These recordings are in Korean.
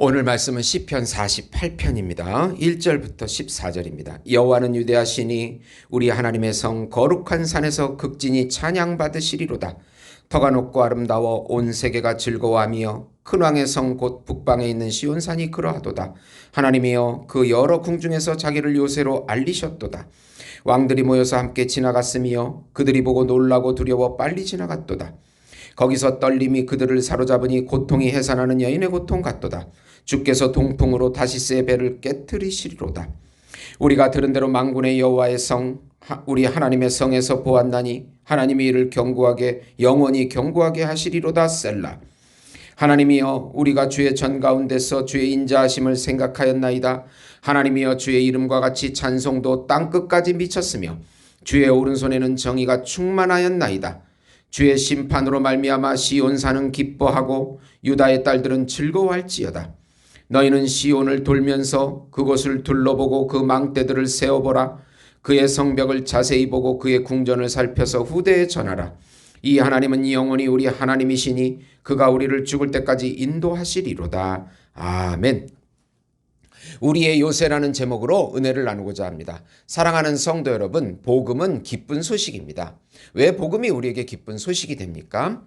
오늘 말씀은 시편 48편입니다. 1절부터 14절입니다. 여호와는 위대하시니 우리 하나님의 성 거룩한 산에서 극진히 찬양받으시리로다. 터가 높고 아름다워 온 세계가 즐거워하며 큰 왕의 성 곧 북방에 있는 시온산이 그러하도다. 하나님이여 그 여러 궁중에서 자기를 요새로 알리셨도다. 왕들이 모여서 함께 지나갔으며 그들이 보고 놀라고 두려워 빨리 지나갔도다. 거기서 떨림이 그들을 사로잡으니 고통이 해산하는 여인의 고통 같도다. 주께서 동풍으로 다시스의 배를 깨트리시리로다. 우리가 들은 대로 만군의 여호와의 성 우리 하나님의 성에서 보았나니 하나님이 이를 견고하게 영원히 견고하게 하시리로다. 셀라. 하나님이여 우리가 주의 전 가운데서 주의 인자하심을 생각하였나이다. 하나님이여 주의 이름과 같이 찬송도 땅끝까지 미쳤으며 주의 오른손에는 정의가 충만하였나이다. 주의 심판으로 말미암아 시온산은 기뻐하고 유다의 딸들은 즐거워할지어다. 너희는 시온을 돌면서 그곳을 둘러보고 그 망대들을 세어보라. 그의 성벽을 자세히 보고 그의 궁전을 살펴서 후대에 전하라. 이 하나님은 영원히 우리 하나님이시니 그가 우리를 죽을 때까지 인도하시리로다. 아멘. 우리의 요새라는 제목으로 은혜를 나누고자 합니다. 사랑하는 성도 여러분, 복음은 기쁜 소식입니다. 왜 복음이 우리에게 기쁜 소식이 됩니까?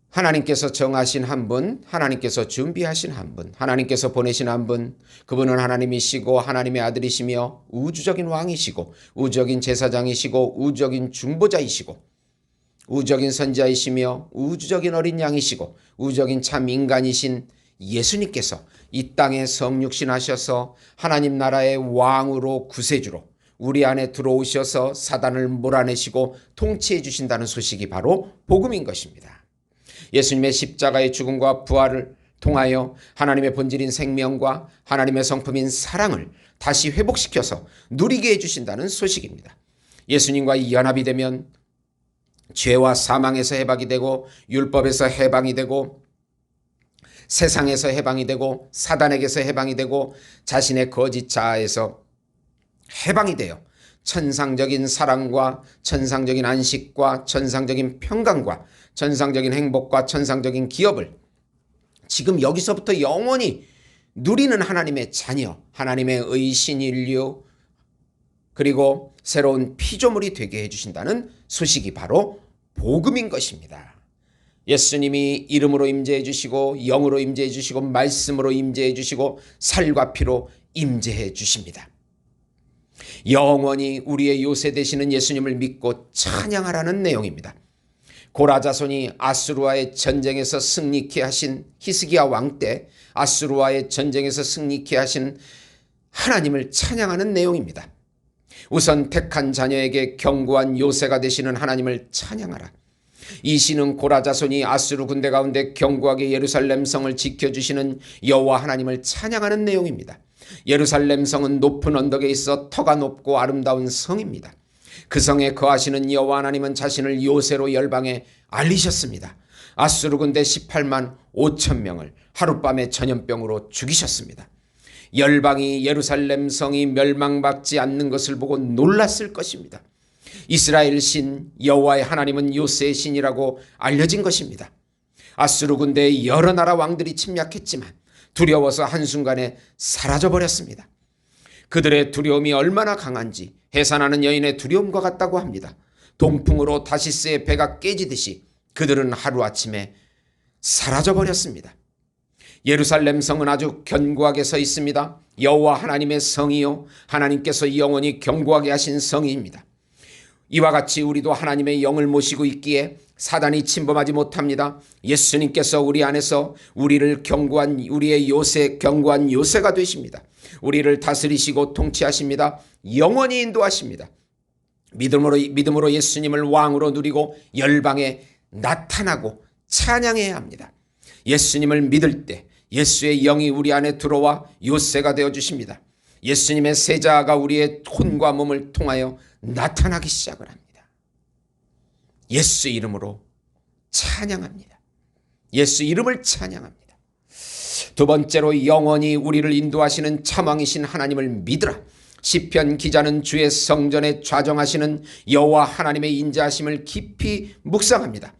하나님께서 정하신 한 분, 하나님께서 준비하신 한 분, 하나님께서 보내신 한 분, 그분은 하나님이시고 하나님의 아들이시며 우주적인 왕이시고 우주적인 제사장이시고 우주적인 중보자이시고 우주적인 선지자이시며 우주적인 어린 양이시고 우주적인 참 인간이신 예수님께서 이 땅에 성육신하셔서 하나님 나라의 왕으로 구세주로 우리 안에 들어오셔서 사단을 몰아내시고 통치해 주신다는 소식이 바로 복음인 것입니다. 예수님의 십자가의 죽음과 부활을 통하여 하나님의 본질인 생명과 하나님의 성품인 사랑을 다시 회복시켜서 누리게 해주신다는 소식입니다. 예수님과 연합이 되면 죄와 사망에서 해방이 되고 율법에서 해방이 되고 세상에서 해방이 되고 사단에게서 해방이 되고 자신의 거짓 자아에서 해방이 되어 천상적인 사랑과 천상적인 안식과 천상적인 평강과 천상적인 행복과 천상적인 기업을 지금 여기서부터 영원히 누리는 하나님의 자녀, 하나님의 의신 인류 그리고 새로운 피조물이 되게 해주신다는 소식이 바로 복음인 것입니다. 예수님이 이름으로 임재해 주시고 영으로 임재해 주시고 말씀으로 임재해 주시고 살과 피로 임재해 주십니다. 영원히 우리의 요새 되시는 예수님을 믿고 찬양하라는 내용입니다. 고라 자손이 아수르와의 전쟁에서 승리케 하신 히스기야 왕 때 아수르와의 전쟁에서 승리케 하신 하나님을 찬양하는 내용입니다. 우선 택한 자녀에게 견고한 요새가 되시는 하나님을 찬양하라. 이 시는 고라 자손이 아수르 군대 가운데 견고하게 예루살렘 성을 지켜주시는 여호와 하나님을 찬양하는 내용입니다. 예루살렘 성은 높은 언덕에 있어 터가 높고 아름다운 성입니다. 그 성에 거하시는 여호와 하나님은 자신을 요새로 열방에 알리셨습니다. 아수르 군대 18만 5천 명을 하룻밤에 전염병으로 죽이셨습니다. 열방이 예루살렘 성이 멸망받지 않는 것을 보고 놀랐을 것입니다. 이스라엘 신 여호와의 하나님은 요새의 신이라고 알려진 것입니다. 아수르 군대의 여러 나라 왕들이 침략했지만 두려워서 한순간에 사라져버렸습니다. 그들의 두려움이 얼마나 강한지 해산하는 여인의 두려움과 같다고 합니다. 동풍으로 다시스의 배가 깨지듯이 그들은 하루아침에 사라져버렸습니다. 예루살렘 성은 아주 견고하게 서 있습니다. 여호와 하나님의 성이요 하나님께서 영원히 견고하게 하신 성입니다. 이와 같이 우리도 하나님의 영을 모시고 있기에 사단이 침범하지 못합니다. 예수님께서 우리 안에서 우리를 견고한 우리의 요새 견고한 요새가 되십니다. 우리를 다스리시고 통치하십니다. 영원히 인도하십니다. 믿음으로 예수님을 왕으로 누리고 열방에 나타나고 찬양해야 합니다. 예수님을 믿을 때 예수의 영이 우리 안에 들어와 요새가 되어 주십니다. 예수님의 세자가 우리의 혼과 몸을 통하여 나타나기 시작을 합니다. 예수 이름으로 찬양합니다. 예수 이름을 찬양합니다. 두 번째로 영원히 우리를 인도하시는 참왕이신 하나님을 믿으라. 시편 기자는 주의 성전에 좌정하시는 여호와 하나님의 인자하심을 깊이 묵상합니다.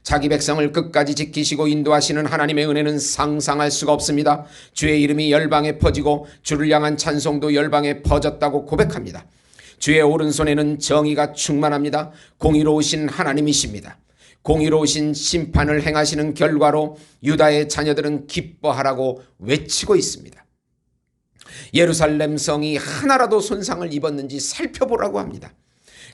자기 백성을 끝까지 지키시고 인도하시는 하나님의 은혜는 상상할 수가 없습니다. 주의 이름이 열방에 퍼지고 주를 향한 찬송도 열방에 퍼졌다고 고백합니다. 주의 오른손에는 정의가 충만합니다. 공의로우신 하나님이십니다. 공의로우신 심판을 행하시는 결과로 유다의 자녀들은 기뻐하라고 외치고 있습니다. 예루살렘 성이 하나라도 손상을 입었는지 살펴보라고 합니다.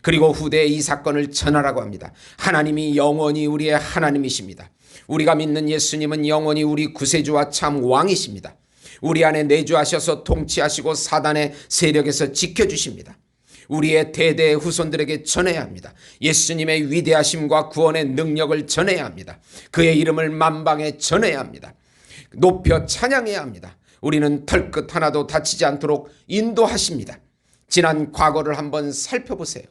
그리고 후대에 이 사건을 전하라고 합니다. 하나님이 영원히 우리의 하나님이십니다. 우리가 믿는 예수님은 영원히 우리 구세주와 참 왕이십니다. 우리 안에 내주하셔서 통치하시고 사단의 세력에서 지켜주십니다. 우리의 대대의 후손들에게 전해야 합니다. 예수님의 위대하심과 구원의 능력을 전해야 합니다. 그의 이름을 만방에 전해야 합니다. 높여 찬양해야 합니다. 우리는 털끝 하나도 다치지 않도록 인도하십니다. 지난 과거를 한번 살펴보세요.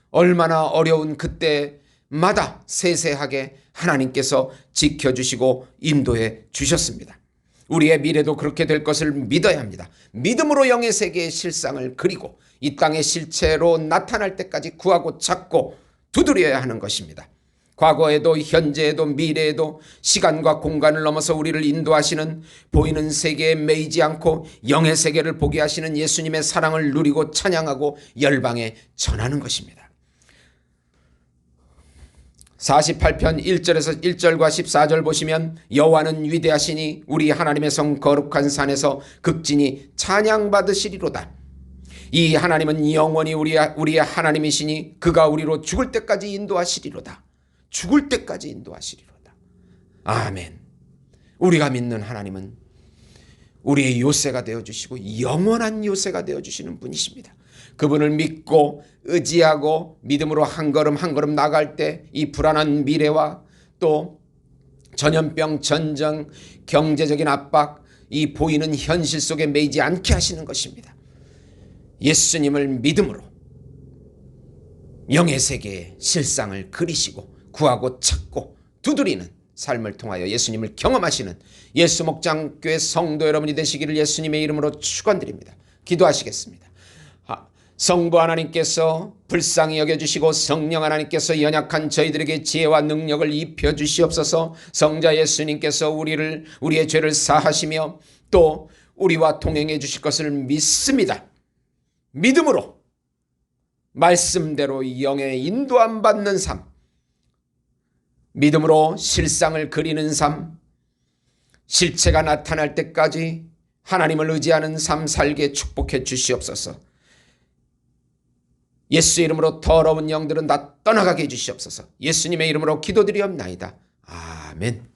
얼마나 어려운 그때마다 세세하게 하나님께서 지켜주시고 인도해 주셨습니다. 우리의 미래도 그렇게 될 것을 믿어야 합니다. 믿음으로 영의 세계의 실상을 그리고 이 땅의 실체로 나타날 때까지 구하고 찾고 두드려야 하는 것입니다. 과거에도 현재에도 미래에도 시간과 공간을 넘어서 우리를 인도하시는 보이는 세계에 매이지 않고 영의 세계를 보게 하시는 예수님의 사랑을 누리고 찬양하고 열방에 전하는 것입니다. 48편 1절에서 1절과 14절 보시면 여호와는 위대하시니 우리 하나님의 성 거룩한 산에서 극진히 찬양받으시리로다. 이 하나님은 영원히 우리의 하나님이시니 그가 우리로 죽을 때까지 인도하시리로다. 죽을 때까지 인도하시리로다. 아멘. 우리가 믿는 하나님은 우리의 요새가 되어주시고 영원한 요새가 되어주시는 분이십니다. 그분을 믿고 의지하고 믿음으로 한 걸음 한 걸음 나갈 때 이 불안한 미래와 또 전염병, 전쟁, 경제적인 압박, 이 보이는 현실 속에 매이지 않게 하시는 것입니다. 예수님을 믿음으로 영의 세계의 실상을 그리시고 구하고 찾고 두드리는 삶을 통하여 예수님을 경험하시는 예수목장교회 성도 여러분이 되시기를 예수님의 이름으로 축원드립니다. 기도하시겠습니다. 성부 하나님께서 불쌍히 여겨주시고 성령 하나님께서 연약한 저희들에게 지혜와 능력을 입혀주시옵소서. 성자 예수님께서 우리의 죄를 사하시며 또 우리와 동행해 주실 것을 믿습니다. 믿음으로 말씀대로 영의 인도함 받는 삶, 믿음으로 실상을 그리는 삶, 실체가 나타날 때까지 하나님을 의지하는 삶 살게 축복해 주시옵소서. 예수 이름으로 더러운 영들은 다 떠나가게 해주시옵소서. 예수님의 이름으로 기도드리옵나이다. 아멘.